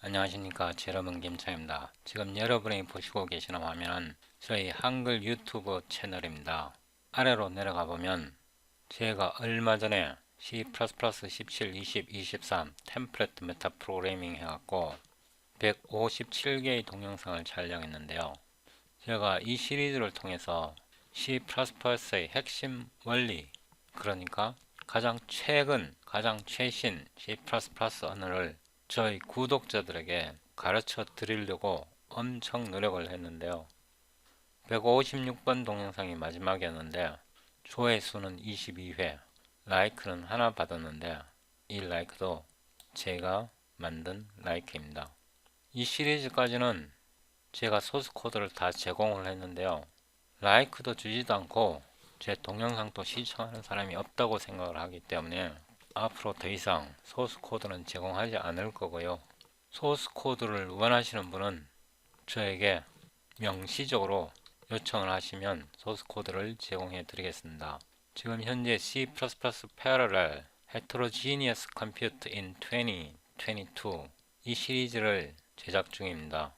안녕하십니까. 제 이름은 김창입니다. 지금 여러분이 보시고 계시는 화면은 저희 한글 유튜브 채널입니다. 아래로 내려가 보면 제가 얼마 전에 C++ 17, 20, 23 템플릿 메타 프로그래밍 해갖고 157개의 동영상을 촬영했는데요. 제가 이 시리즈를 통해서 C++의 핵심 원리, 그러니까 가장 최근, 가장 최신 C++ 언어를 저희 구독자들에게 가르쳐 드리려고 엄청 노력을 했는데요. 156번 동영상이 마지막이었는데 조회수는 22회, 라이크는 하나 받았는데 이 라이크도 제가 만든 라이크입니다. 이 시리즈까지는 제가 소스 코드를 다 제공을 했는데요. 라이크도 주지도 않고 제 동영상도 시청하는 사람이 없다고 생각을 하기 때문에 앞으로 더 이상 소스 코드는 제공하지 않을 거고요. 소스 코드를 원하시는 분은 저에게 명시적으로 요청을 하시면 소스 코드를 제공해 드리겠습니다. 지금 현재 C++ Parallel Heterogeneous Compute in 2022 이 시리즈를 제작 중입니다.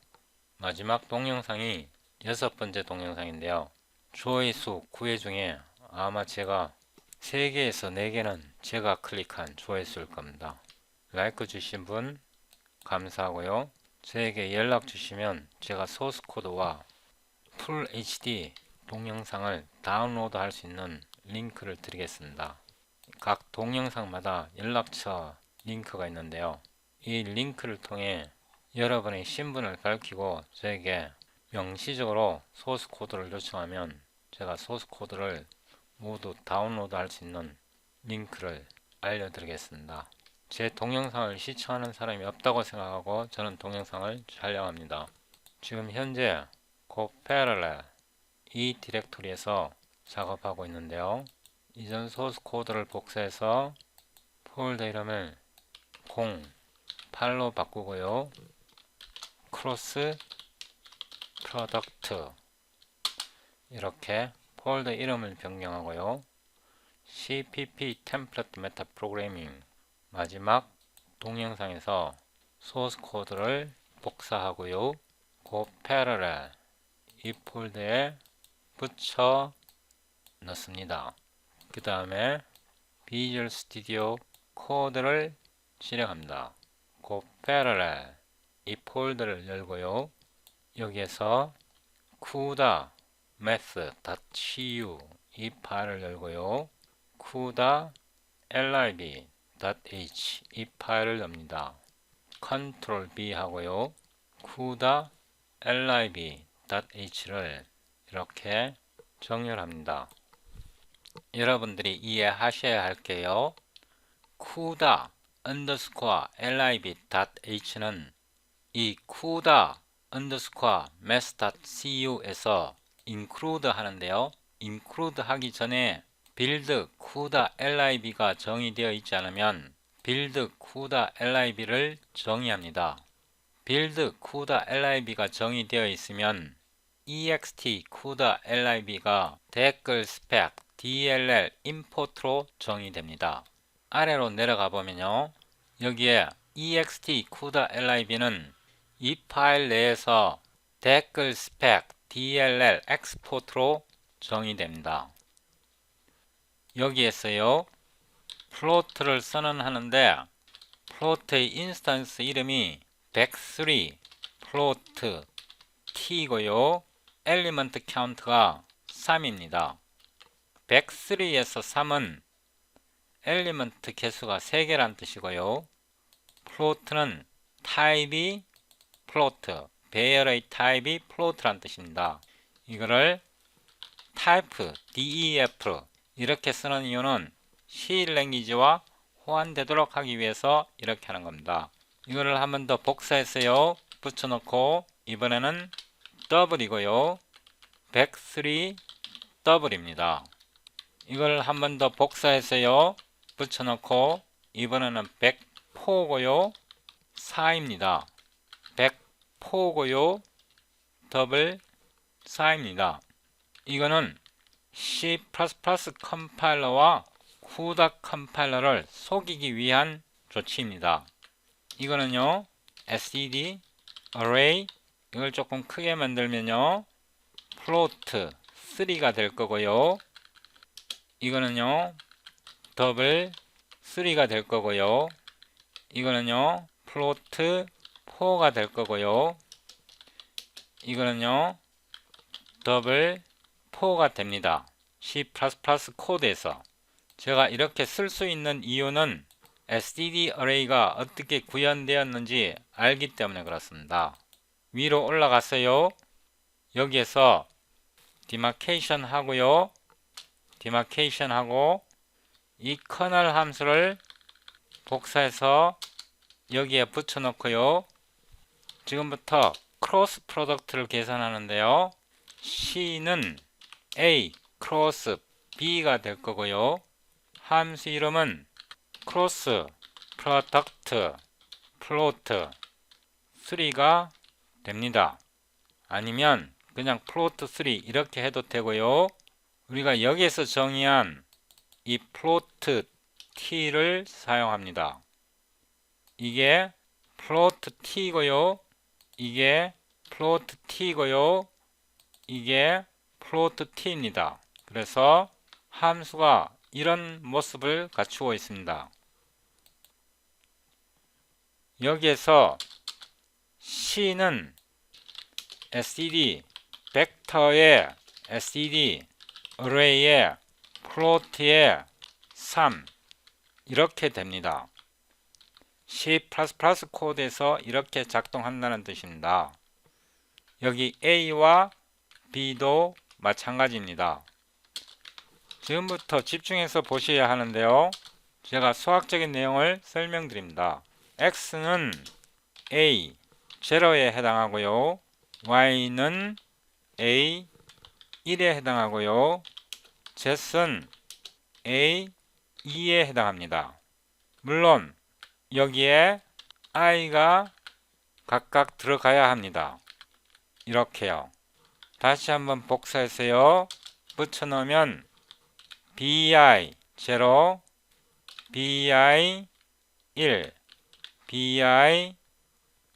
마지막 동영상이 6번째 동영상인데요. 조회수 9회 중에 아마 제가 3개에서 4개는 제가 클릭한 조회수일 겁니다. 라이크 주신 분 감사하고요. 저에게 연락 주시면 제가 소스 코드와 풀 HD 동영상을 다운로드 할 수 있는 링크를 드리겠습니다. 각 동영상마다 연락처 링크가 있는데요. 이 링크를 통해 여러분의 신분을 밝히고 저에게 명시적으로 소스 코드를 요청하면 제가 소스 코드를 모두 다운로드 할 수 있는 링크를 알려드리겠습니다. 제 동영상을 시청하는 사람이 없다고 생각하고 저는 동영상을 촬영합니다. 지금 현재 Parallel 이 디렉토리에서 작업하고 있는데요. 이전 소스 코드를 복사해서 폴더 이름을 08로 바꾸고요. 크로스 프로덕트 이렇게 폴더 이름을 변경하고요. CPP 템플릿 메타 프로그래밍 마지막 동영상에서 소스 코드를 복사하고요. Parallel 이 폴더에 붙여 넣습니다. 그 다음에 비주얼 스튜디오 코드를 실행합니다. Parallel 이 폴더를 열고요. 여기에서 CUDA math.cu 이 파일을 열고요. CUDA lib.h 이 파일을 엽니다. Ctrl B 하고요. CUDA lib.h를 이렇게 정렬합니다. 여러분들이 이해하셔야 할게요. CUDA lib.h는 이 CUDA math.cu에서 include 하는데요. include 하기 전에 build CUDA lib가 정의되어 있지 않으면 build CUDA lib를 정의합니다. build CUDA lib가 정의되어 있으면 ext CUDA lib가 댓글 스펙 dll import로 정의됩니다. 아래로 내려가 보면요. 여기에 ext CUDA lib는 이 파일 내에서 댓글 스펙 dll export로 정의됩니다. 여기에서요. 플로트를 선언하는데 플로트의 인스턴스 이름이 103 플로트 t고요. 엘리먼트 카운트가 3입니다. 103에서 3은 엘리먼트 개수가 3개란 뜻이고요. 플로트는 타입이 플로트, 배열의 타입이 플로트란 뜻입니다. 이거를 type, def 이렇게 쓰는 이유는 C 랭귀지와 호환되도록 하기 위해서 이렇게 하는 겁니다. 이거를 한 번 더 복사해서요. 붙여놓고 이번에는 더블이고요. 103 더블입니다. 이걸 한 번 더 복사해서요. 붙여놓고 이번에는 104고요. 4입니다. 104고요. 더블 4입니다. 이거는 C++ 컴파일러와 CUDA 컴파일러를 속이기 위한 조치입니다. 이거는요. std array 이걸 조금 크게 만들면요 float 3가 될 거고요. 이거는요 더블 3가 될 거고요. 이거는요 float 4가 될 거고요. 이거는요 더블 4가 됩니다. C++ 코드에서 제가 이렇게 쓸 수 있는 이유는 std array가 어떻게 구현되었는지 알기 때문에 그렇습니다. 위로 올라갔어요. 여기에서 demarcation 하고요. demarcation 하고 이 커널 함수를 복사해서 여기에 붙여 놓고요. 지금부터 크로스 프로덕트를 계산하는데요. C는 A 크로스 B가 될 거고요. 함수 이름은 크로스 프로덕트 플로트 3가 됩니다. 아니면 그냥 플로트 3 이렇게 해도 되고요. 우리가 여기에서 정의한 이 플로트 t를 사용합니다. 이게 플로트 t고요. 이게 플로트 t고요. 이게 플로트 t입니다. 그래서 함수가 이런 모습을 갖추고 있습니다. 여기에서 C는 std 벡터의 std array의 플로트의 3 이렇게 됩니다. C++ 코드에서 이렇게 작동한다는 뜻입니다. 여기 A와 B도 마찬가지입니다. 지금부터 집중해서 보셔야 하는데요. 제가 수학적인 내용을 설명드립니다. X는 A, 0에 해당하고요. Y는 A, 1에 해당하고요. Z는 A, 2에 해당합니다. 물론 여기에 I가 각각 들어가야 합니다. 이렇게요. 다시 한번 복사해서요. 붙여놓으면 BI 0, BI 1, BI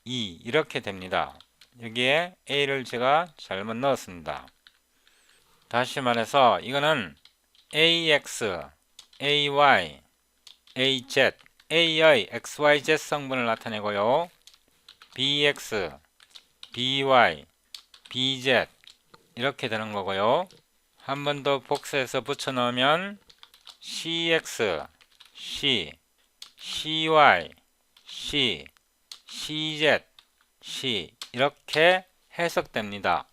2 이렇게 됩니다. 여기에 A를 제가 잘못 넣었습니다. 다시 말해서 이거는 AX, AY, AZ, A의 XYZ 성분을 나타내고요. BX, BY, BZ 이렇게 되는 거고요. 한 번 더 복사해서 붙여 넣으면 CX, C, CY, C, CZ, C 이렇게 해석됩니다.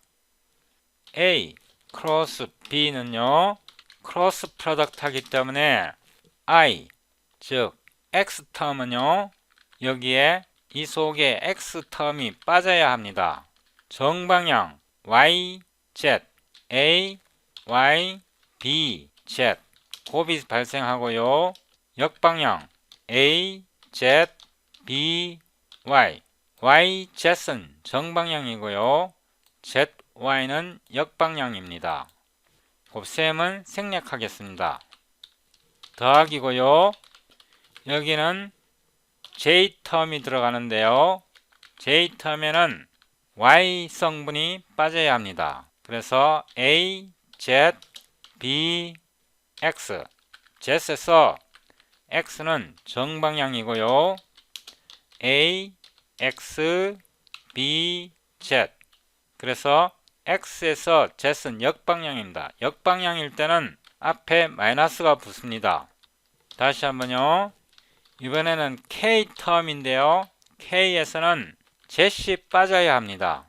A 크로스 B는요 크로스 프로덕트 하기 때문에 I 즉 X 텀은요 여기에 이 속에 X 텀이 빠져야 합니다. 정방향 Y, Z, A, Y, B, Z 곱이 발생하고요. 역방향 A, Z, B, Y Y, Z는 정방향이고요. Z, Y는 역방향입니다. 곱셈은 생략하겠습니다. 더하기고요. 여기는 J 텀이 들어가는데요. J 텀에는 Y 성분이 빠져야 합니다. 그래서 A, Z, B, X Z에서 X는 정방향이고요. A, X, B, Z 그래서 X에서 Z는 역방향입니다. 역방향일 때는 앞에 마이너스가 붙습니다. 다시 한번요. 이번에는 K 텀인데요. K에서는 Z이 빠져야 합니다.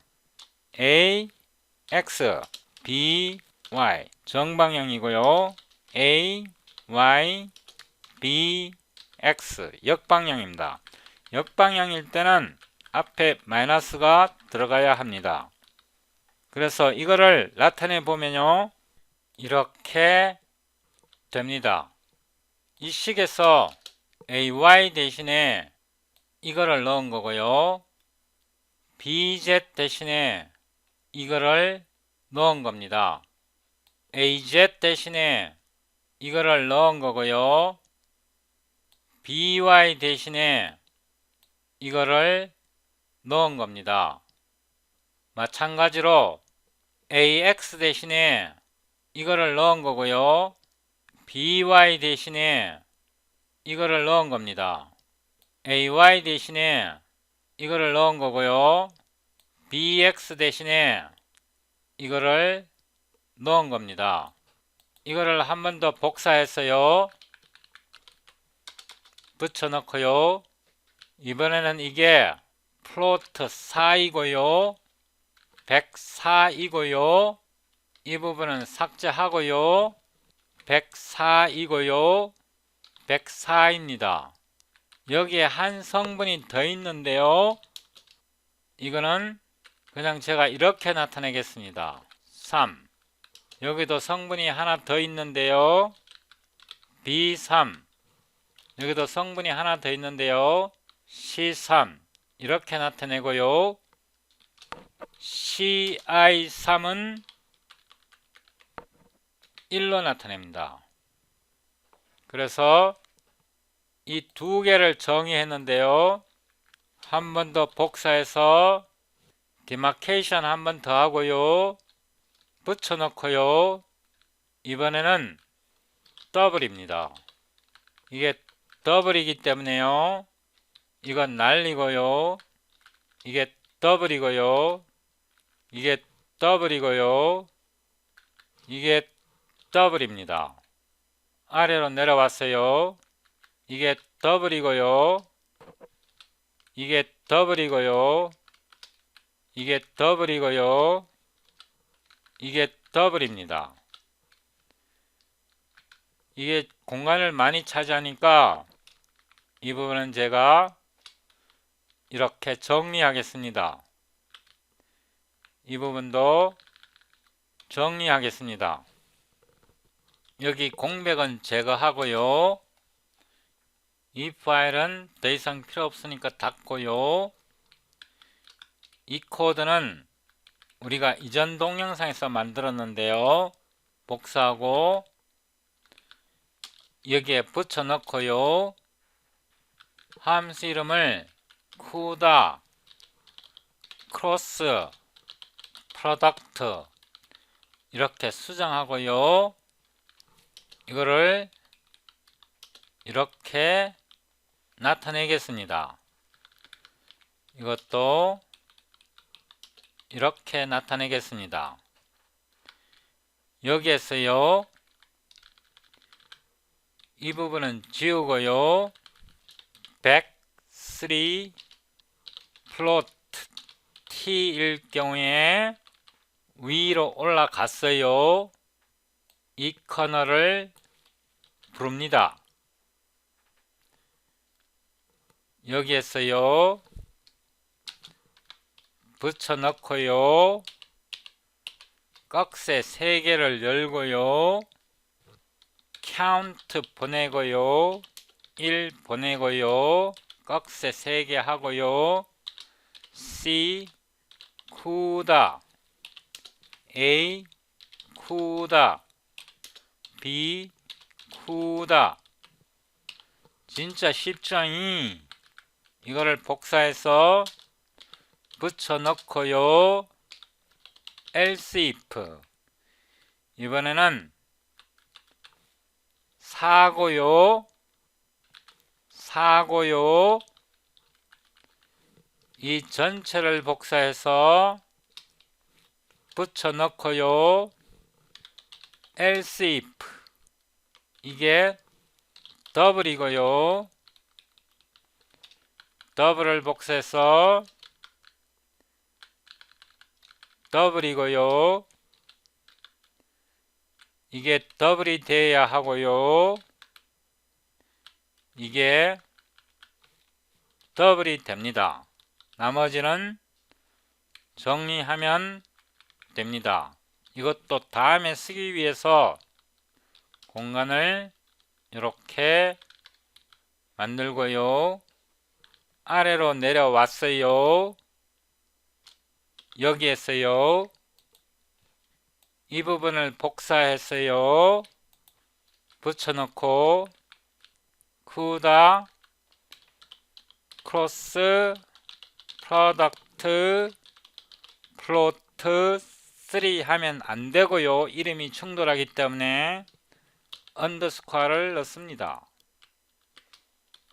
A, X, B, Y 정방향이고요. A, Y, B, X 역방향입니다. 역방향일 때는 앞에 마이너스가 들어가야 합니다. 그래서 이거를 나타내 보면요. 이렇게 됩니다. 이 식에서 AY 대신에 이거를 넣은 거고요. BZ 대신에 이거를 넣은 겁니다. AZ 대신에 이거를 넣은 거고요. BY 대신에 이거를 넣은 겁니다. 마찬가지로 AX 대신에 이거를 넣은 거고요. BY 대신에 이거를 넣은 겁니다. AY 대신에 이거를 넣은 거고요. BX 대신에 이거를 넣은 겁니다. 이거를 한 번 더 복사했어요. 붙여넣고요. 이번에는 이게 플로트 4이고요. 104이고요. 이 부분은 삭제하고요. 104이고요. 104입니다. 여기에 한 성분이 더 있는데요. 이거는 그냥 제가 이렇게 나타내겠습니다. 3. 여기도 성분이 하나 더 있는데요. B3. 여기도 성분이 하나 더 있는데요. C3. 이렇게 나타내고요. CI3은 1로 나타냅니다. 그래서 이 두 개를 정의했는데요. 한 번 더 복사해서 디마케이션 한 번 더 하고요. 붙여넣고요. 이번에는 더블입니다. 이게 더블이기 때문에요. 이건 날리고요. 이게 더블이고요. 이게 더블이고요. 이게 더블입니다. 아래로 내려왔어요. 이게 더블이고요. 이게 더블이고요. 이게 더블이고요. 이게 더블입니다. 이게 공간을 많이 차지하니까 이 부분은 제가 이렇게 정리하겠습니다. 이 부분도 정리하겠습니다. 여기 공백은 제거하고요. 이 파일은 더 이상 필요 없으니까 닫고요. 이 코드는 우리가 이전 동영상에서 만들었는데요. 복사하고 여기에 붙여 넣고요. 함수 이름을 CUDA 크로스 프로덕트 이렇게 수정하고요. 이거를 이렇게 나타내겠습니다. 이것도 이렇게 나타내겠습니다. 여기에서요. 이 부분은 지우고요. 103 플로트 t일 경우에 위로 올라갔어요. 이 커널을 부릅니다. 여기에서요. 붙여 넣고요. 꺽쇠 3개를 열고요. count 보내고요. 1 보내고요. 꺽쇠 3개 하고요. C CUDA A CUDA B CUDA 진짜 쉽죠? 이거를 복사해서 붙여 넣고요. else if 이번에는 사고요. 이 전체를 복사해서 붙여 넣고요. else if 이게 더블이고요. 더블을 복사해서 더블이고요. 이게 더블이 돼야 하고요. 이게 더블이 됩니다. 나머지는 정리하면 됩니다. 이것도 다음에 쓰기 위해서 공간을 이렇게 만들고요. 아래로 내려왔어요. 여기에서요. 이 부분을 복사했어요. 붙여넣고 CUDA 크로스 product 플로트 3 하면 안 되고요. 이름이 충돌하기 때문에 언더스코어를 넣습니다.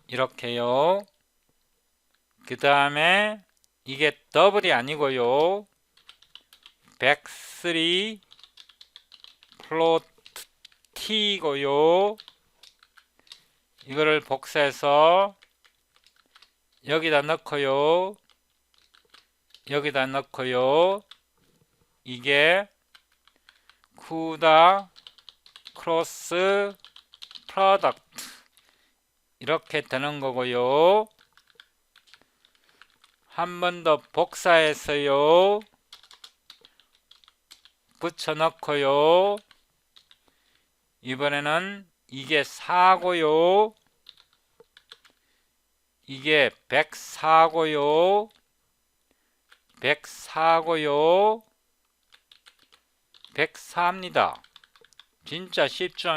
이렇게요. 그 다음에 이게 더블이 아니고요. 103 플로트 t고요. 이거를 복사해서 여기다 넣고요. 여기다 넣고요. 이게 CUDA 크로스 프로덕트 이렇게 되는 거고요. 한 번 더 복사해서요. 붙여 넣고요. 이번에는 이게 4고요. 이게 104고요. 104고요. 104입니다. 진짜 쉽죠?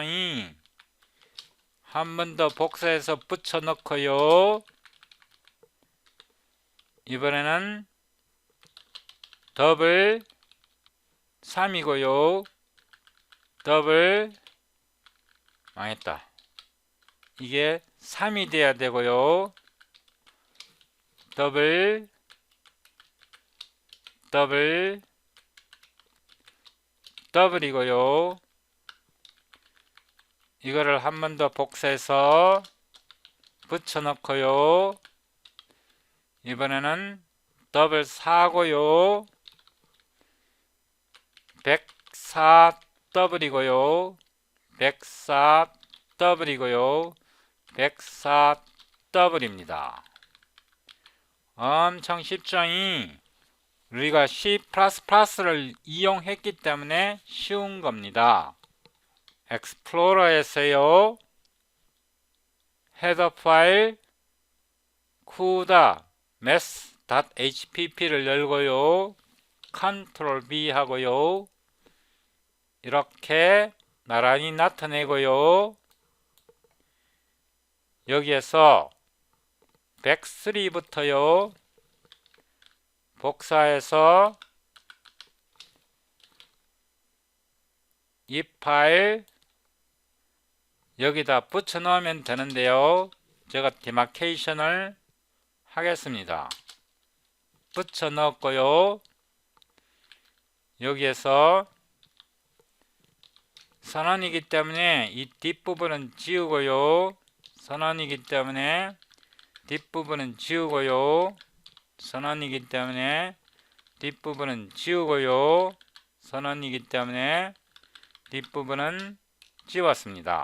한 번 더 복사해서 붙여 넣고요. 이번에는 더블 3이고요. 더블 망했다. 이게 3이 돼야 되고요. 더블 더블이고요. 이거를 한 번 더 복사해서 붙여 넣고요. 이번에는 더블 4고요. 104 더블이고요. 104 더블이고요. 104 더블입니다. 엄청 쉽죠? 우리가 C++를 이용했기 때문에 쉬운 겁니다. 엑스플로러에서요. 헤더 파일 CUDA math.hpp를 열고요. 컨트롤 B 하고요. 이렇게 나란히 나타내고요. 여기에서 103부터요. 복사해서 이 파일 여기다 붙여 넣으면 되는데요. 제가 디마케이션을 하겠습니다. 붙여 넣었고요. 여기에서 선언이기 때문에 이 뒷부분은 지우고요. 선언이기 때문에 뒷부분은 지우고요. 선언이기 때문에 뒷부분은 지우고요. 선언이기 때문에 뒷부분은 지웠습니다.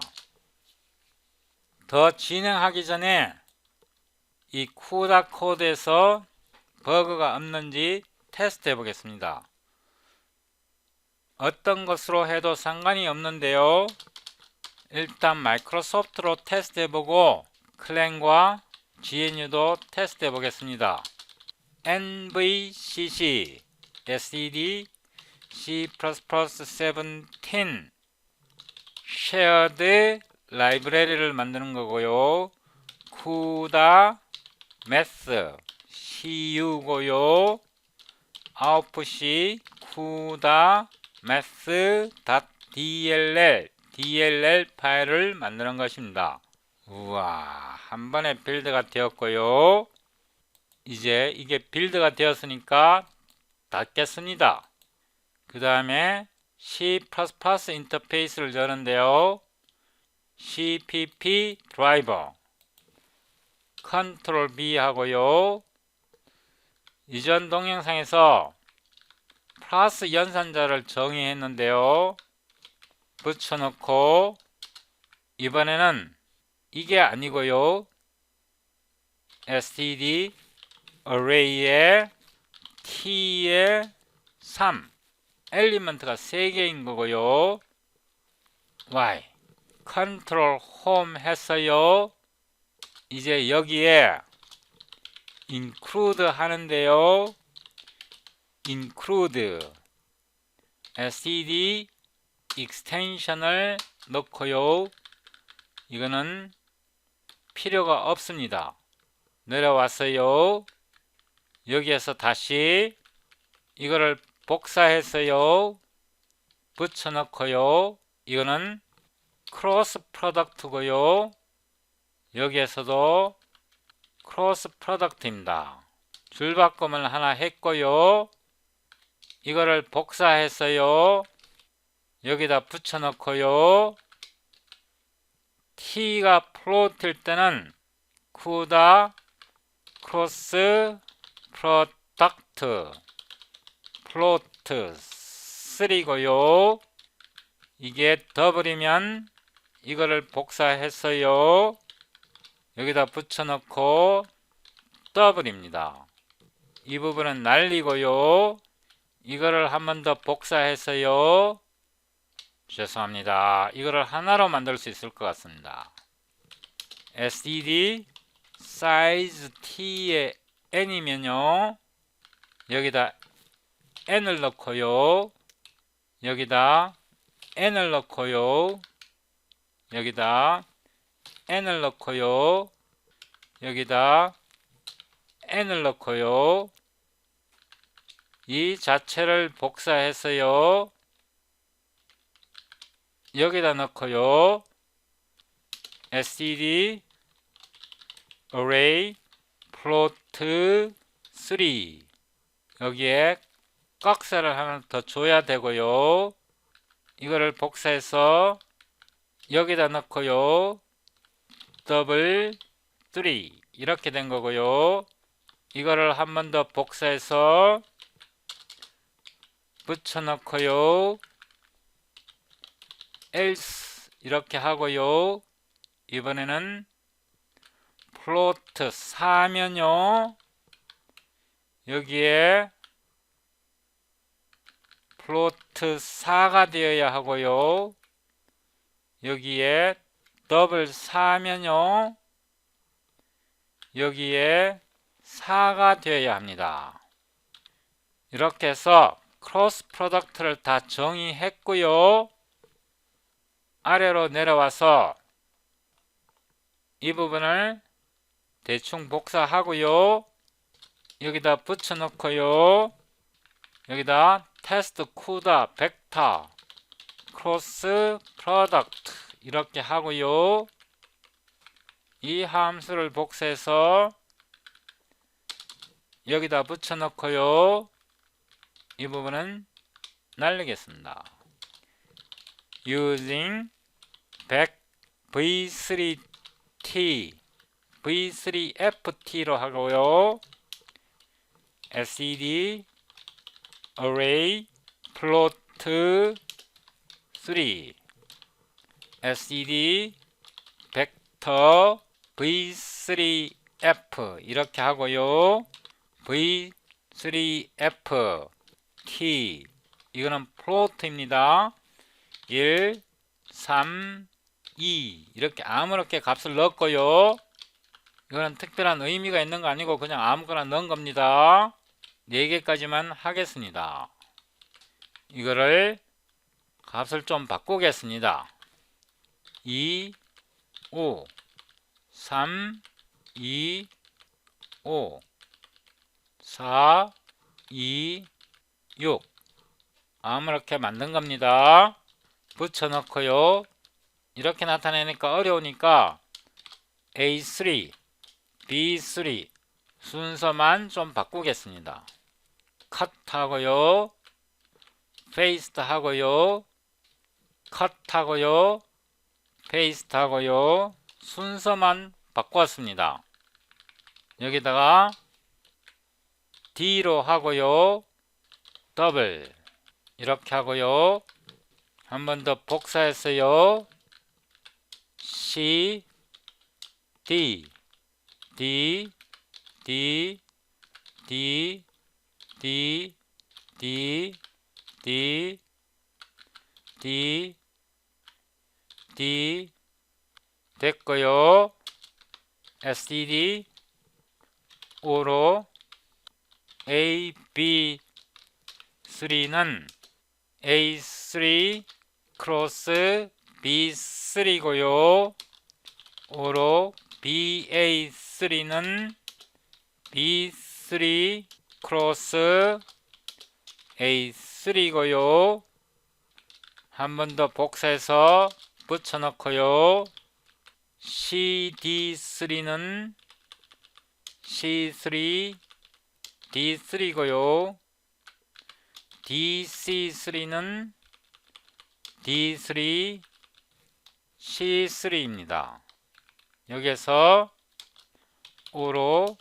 더 진행하기 전에 이 CUDA 코드에서 버그가 없는지 테스트 해 보겠습니다. 어떤 것으로 해도 상관이 없는데요. 일단 마이크로소프트로 테스트 해보고 클랜과 GNU도 테스트 해보겠습니다. NVCC SED C++17 shared 라이브러리를 만드는 거고요. CUDA math CU고요. 아웃풋이 CUDA math.dll 파일을 만드는 것입니다. 우와, 한 번에 빌드가 되었고요. 이제 이게 빌드가 되었으니까 닫겠습니다. 그 다음에 C++ 인터페이스를 여는데요. CPP 드라이버 컨트롤 B 하고요. 이전 동영상에서 플러스 연산자를 정의했는데요. 붙여놓고 이번에는 이게 아니고요. std array에 t에 3 엘리먼트가 3개인 거고요. y 컨트롤 홈 했어요. 이제 여기에 include 하는데요. include std extension을 넣고요. 이거는 필요가 없습니다. 내려왔어요. 여기에서 다시 이거를 복사해서요 붙여넣고요. 이거는 크로스 프로덕트고요. 여기에서도 크로스 프로덕트입니다. 줄바꿈을 하나 했고요. 이거를 복사해서요 여기다 붙여넣고요. t가 플로트일 때는 쿠다 크로스 프로덕트 플로트 3고요. 이게 더블이면 이거를 복사했어요. 여기다 붙여넣고 더블입니다. 이 부분은 날리고요. 이거를 한 번 더 복사해서요. 죄송합니다. 이거를 하나로 만들 수 있을 것 같습니다. std size t의 n이면요. 여기다 n을 넣고요. 여기다 n을 넣고요. 여기다 n을 넣고요. 여기다 n을 넣고요. 이 자체를 복사해서요. 여기다 넣고요. std array float 3 여기에 꺽쇠를 하나 더 줘야 되고요. 이거를 복사해서 여기다 넣고요. 더블 3 이렇게 된 거고요. 이거를 한 번 더 복사해서 붙여넣고요. else 이렇게 하고요. 이번에는 플로트 4면요. 여기에 플로트 4가 되어야 하고요. 여기에 더블 4면요. 여기에 4가 되어야 합니다. 이렇게 해서 크로스 프로덕트를 다 정의했고요. 아래로 내려와서 이 부분을 대충 복사하고요. 여기다 붙여놓고요. 여기다 테스트 쿠다 벡터 크로스 프로덕트 이렇게 하고요. 이 함수를 복사해서 여기다 붙여놓고요. 이 부분은 날리겠습니다. using v3t v3ft로 하고요. std array float 3 std vector v3f 이렇게 하고요. v3f t 이거는 플로트입니다. 1, 3, 2 이렇게 아무렇게 값을 넣었고요. 이거는 특별한 의미가 있는 거 아니고 그냥 아무거나 넣은 겁니다. 4개까지만 하겠습니다. 이거를 값을 좀 바꾸겠습니다. 2, 5, 3, 2, 5, 4, 2, 6 아무렇게 만든 겁니다. 붙여넣고요. 이렇게 나타내니까 어려우니까 A3, B3 순서만 좀 바꾸겠습니다. 컷하고요. 페이스트 하고요. 컷하고요. 페이스트 하고요. 순서만 바꾸었습니다. 여기다가 D로 하고요. 더블 이렇게 하고요. 한 번 더 복사했어요. C, D, D, D, D, D, D, D, D, D 됐고요. std O로 A, B, 3는 A3 크로스 B3고요. O로 BA3는 B3 B3 크로스 A3고요. 한 번 더 복사해서 붙여넣고요. CD3는 C3 D3고요. DC3는 D3 C3입니다. 여기에서 O로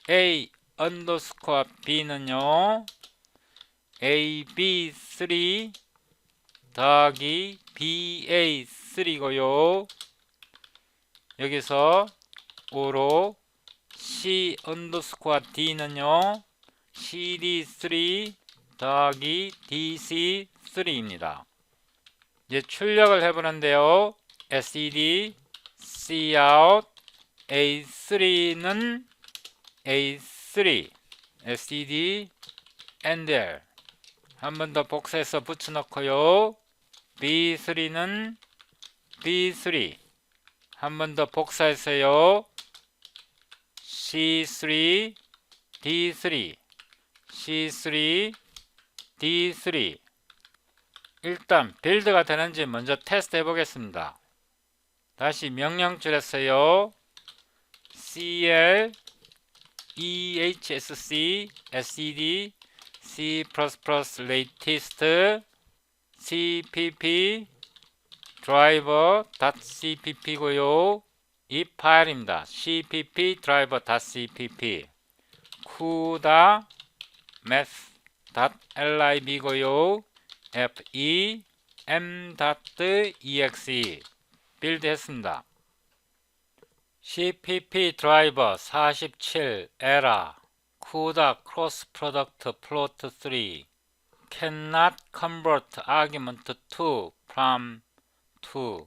A 언더스코어 B는요 AB3 더하기 BA3고요. 여기서 O로 C 언더스코어 D는요 CD3 더하기 DC3입니다. 이제 출력을 해보는데요. SED, Cout, A3는 A3, SED, NDL 한 번 더 복사해서 붙여넣고요. B3는 B3 한 번 더 복사해서요. C3, D3, C3, D3 일단 빌드가 되는지 먼저 테스트 해보겠습니다. 다시 명령줄에서요. CL, EHSC, SED, C++ latest, cpp, driver.cpp고요. 이 파일입니다. cpp driver.cpp CUDA math.lib고요. fem.exe 빌드했습니다. cpp 드라이버 47 에라 CUDA cross product plot 3 cannot convert argument 2 from 2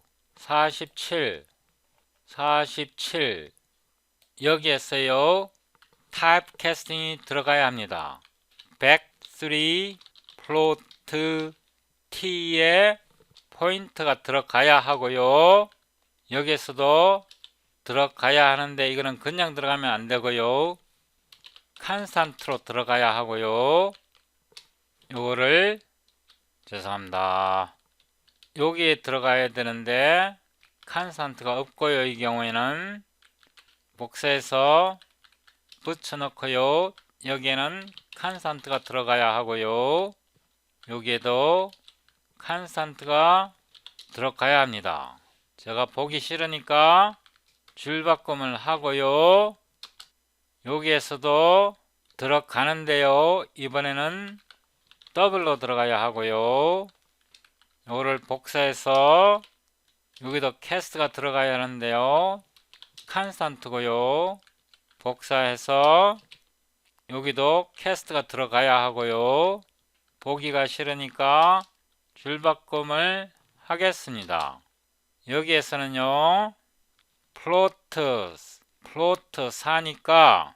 47 여기에서요 타입캐스팅이 들어가야 합니다. back3 플로트 t에 포인트가 들어가야 하고요. 여기에서도 들어가야 하는데 이거는 그냥 들어가면 안 되고요. 칸스탄트로 들어가야 하고요. 요거를 죄송합니다. 여기에 들어가야 되는데 칸스탄트가 없고요. 이 경우에는 복사해서 붙여넣고요. 여기에는 칸스탄트가 들어가야 하고요. 여기에도 칸스탄트가 들어가야 합니다. 제가 보기 싫으니까 줄바꿈을 하고요. 여기에서도 들어가는데요. 이번에는 더블로 들어가야 하고요. 이거를 복사해서 여기도 캐스트가 들어가야 하는데요. 칸스탄트고요. 복사해서 여기도 캐스트가 들어가야 하고요. 보기가 싫으니까 줄바꿈을 하겠습니다. 여기에서는요. 플로트 4니까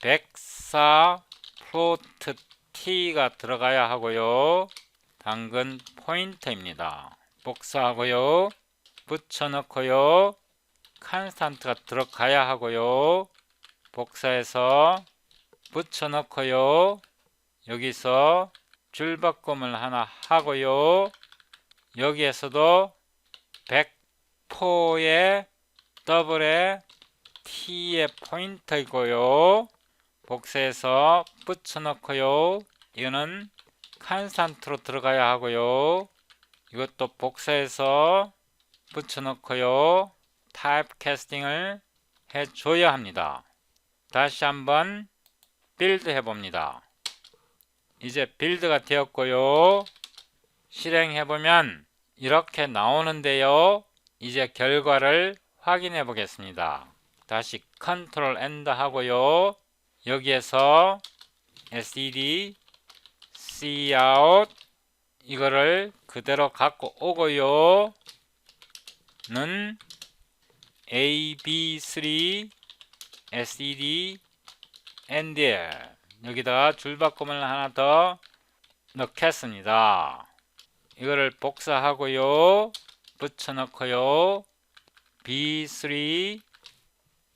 104 플로트 t가 들어가야 하고요. 당근 포인터입니다. 복사하고요. 붙여넣고요. 칸스탄트가 들어가야 하고요. 복사해서 붙여넣고요. 여기서 줄바꿈을 하나 하고요. 여기에서도 104의 더블에 t의 포인터이고요. 복사해서 붙여넣고요. 이거는 칸스탄트로 들어가야 하고요. 이것도 복사해서 붙여넣고요. 타입캐스팅을 해줘야 합니다. 다시 한번 빌드 해봅니다. 이제 빌드가 되었고요. 실행해보면 이렇게 나오는데요. 이제 결과를 확인해 보겠습니다. 다시 컨트롤 엔드 하고요. 여기에서 SED, Cout 이거를 그대로 갖고 오고요. 는 AB3, SED, NDL 여기다가 줄바꿈을 하나 더 넣겠습니다. 이거를 복사하고요. 붙여넣고요. B3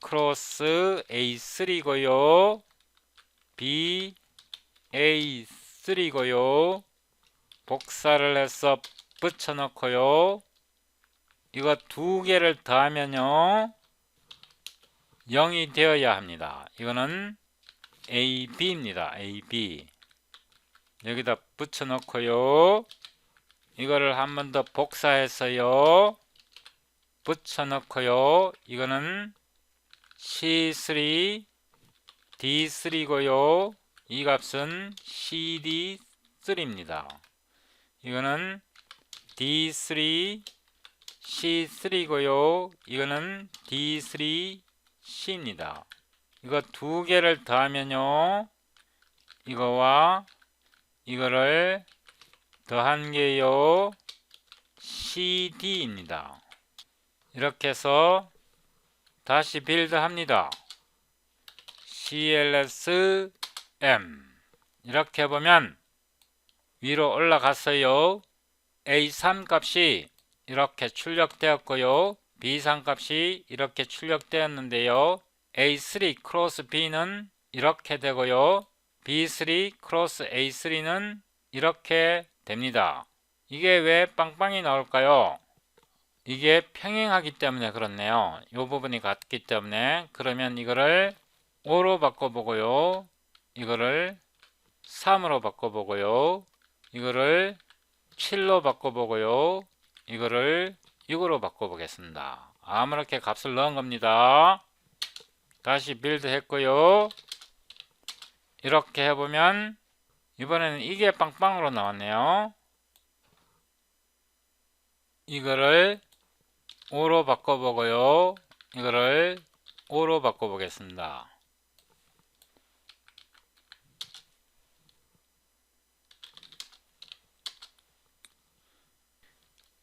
크로스 A3고요. BA3고요. 복사를 해서 붙여넣고요. 이거 두 개를 더하면요 0이 되어야 합니다. 이거는 AB입니다. AB. 여기다 붙여넣고요. 이거를 한 번 더 복사해서요 붙여넣고요. 이거는 C3 D3고요. 이 값은 CD3입니다. 이거는 D3 C3고요. 이거는 D3C입니다. 이거 두 개를 더하면요 이거와 이거를 더한 게요 CD입니다. 이렇게 해서 다시 빌드합니다. CLSM 이렇게 해보면 위로 올라갔어요. A3 값이 이렇게 출력되었고요. B3 값이 이렇게 출력되었는데요. A3 크로스 B는 이렇게 되고요. B3 크로스 A3는 이렇게 됩니다. 이게 왜 빵빵이 나올까요? 이게 평행하기 때문에 그렇네요. 이 부분이 같기 때문에. 그러면 이거를 5로 바꿔보고요. 이거를 3으로 바꿔보고요. 이거를 7로 바꿔보고요. 이거를 6으로 바꿔보겠습니다. 아무렇게 값을 넣은 겁니다. 다시 빌드 했고요. 이렇게 해보면 이번에는 이게 빵빵으로 나왔네요. 이거를 5로 바꿔보고요. 이거를 5로 바꿔보겠습니다.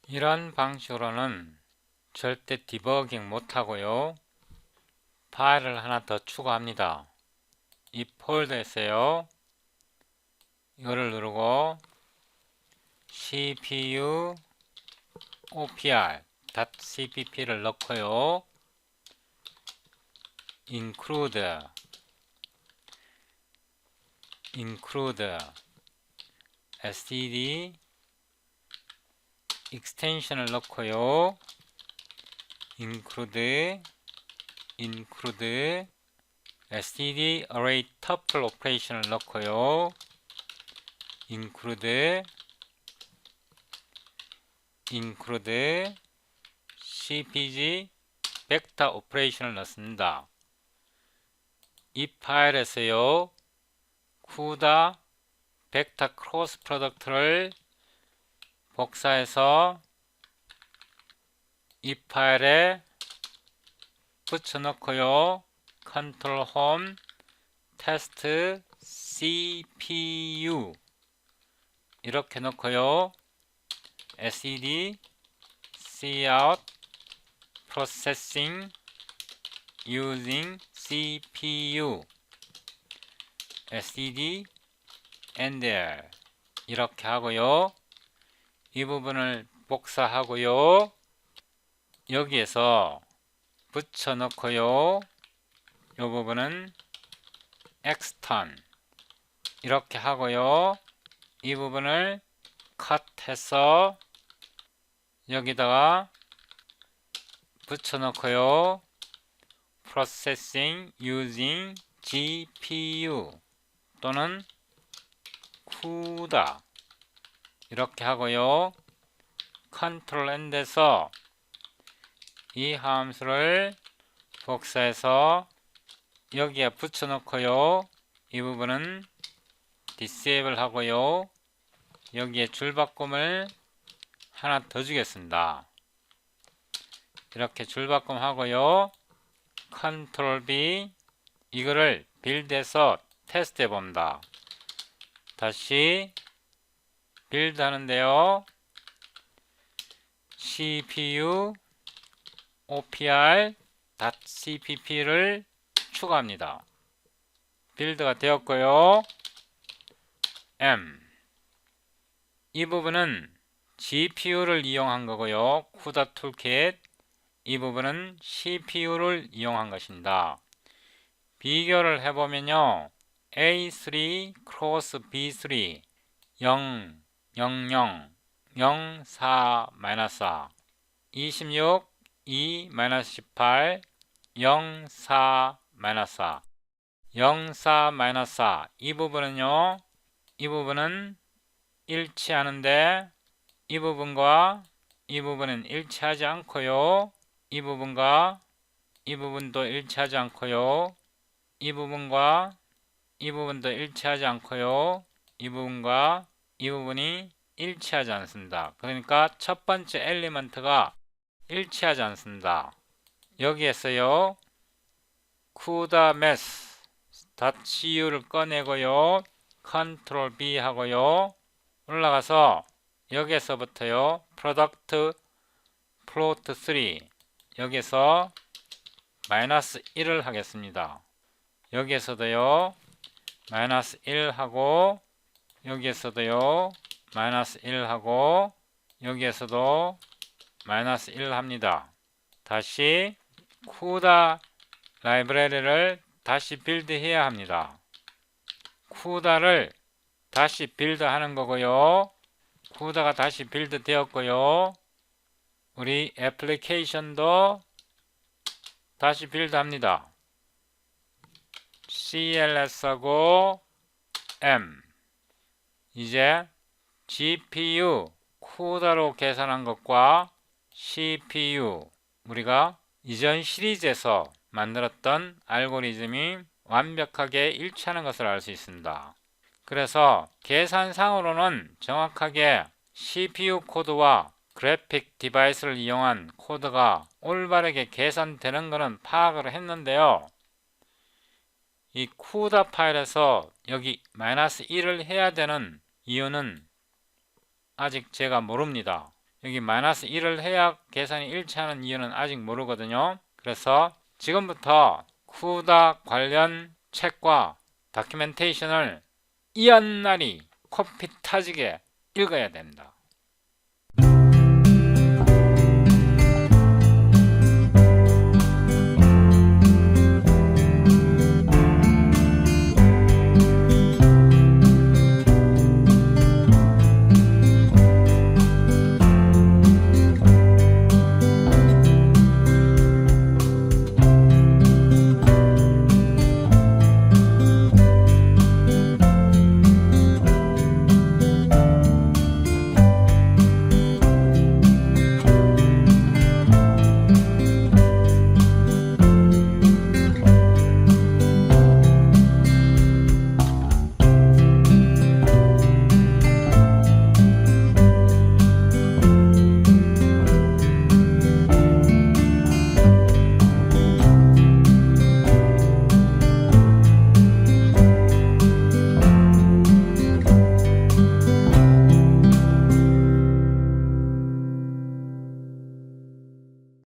이런 방식으로는 절대 디버깅 못하고요. 파일을 하나 더 추가합니다. 이 폴더에서요. 이거를 누르고 CPU opr.cpp를 넣고요. include std extension을 넣고요. include std array tuple operation을 넣고요. include cpg vector operation을 넣습니다. 이 파일에서요 CUDA vector cross product를 복사해서 이 파일에 붙여넣고요. 컨트롤 홈 테스트 CPU 이렇게 넣고요. SED cout processing using CPU SED NDR 이렇게 하고요. 이 부분을 복사하고요. 여기에서 붙여넣고요. 이 부분은 extern 이렇게 하고요. 이 부분을 컷해서 여기다가 붙여넣고요. processing using GPU 또는 CUDA 이렇게 하고요. 컨트롤 N에서 이 함수를 복사해서 여기에 붙여놓고요. 이 부분은 disable 하고요. 여기에 줄바꿈을 하나 더 주겠습니다. 이렇게 줄바꿈 하고요. 컨트롤 B 이거를 빌드해서 테스트 해봅니다. 다시 빌드 하는데요. CPU opr.cpp를 추가합니다. 빌드가 되었고요. 이 부분은 GPU를 이용한 거고요. CUDA 툴킷 이 부분은 CPU를 이용한 것입니다. 비교를 해보면요. A3 cross B3 0 0 0 0 4 마이너스 4 26 2 마이너스 18 0 4 마이너스 4 0 4 마이너스 4 이 부분은요, 이 부분은 일치하는데 이 부분과 이 부분은 일치하지 않고요, 이 부분과 이 부분도 일치하지 않고요, 이 부분과 이 부분도 일치하지 않고요, 이 부분과 이 부분이 일치하지 않습니다. 그러니까 첫 번째 엘리먼트가 일치하지 않습니다. 여기에서요, CUDA-math.cu를 꺼내고요, Ctrl B 하고요, 올라가서 여기에서부터요, product float 3 여기서 마이너스 1을 하겠습니다. 여기에서도요, 마이너스 1 하고, 여기에서도요, 마이너스 1 하고, 여기에서도 마이너스 1 합니다. 다시 CUDA 라이브러리를 다시 빌드해야 합니다. CUDA를 다시 빌드하는 거고요. CUDA가 다시 빌드 되었고요. 우리 애플리케이션도 다시 빌드합니다. CLS하고 M 이제 GPU CUDA로 계산한 것과 CPU 우리가 이전 시리즈에서 만들었던 알고리즘이 완벽하게 일치하는 것을 알 수 있습니다. 그래서 계산상으로는 정확하게 CPU 코드와 그래픽 디바이스를 이용한 코드가 올바르게 계산되는 것은 파악을 했는데요. 이 CUDA 파일에서 여기 마이너스 1을 해야 되는 이유는 아직 제가 모릅니다. 여기 마이너스 1을 해야 계산이 일치하는 이유는 아직 모르거든요. 그래서 지금부터 CUDA 관련 책과 다큐멘테이션을 이연날이 코피 터지게 읽어야 됩니다.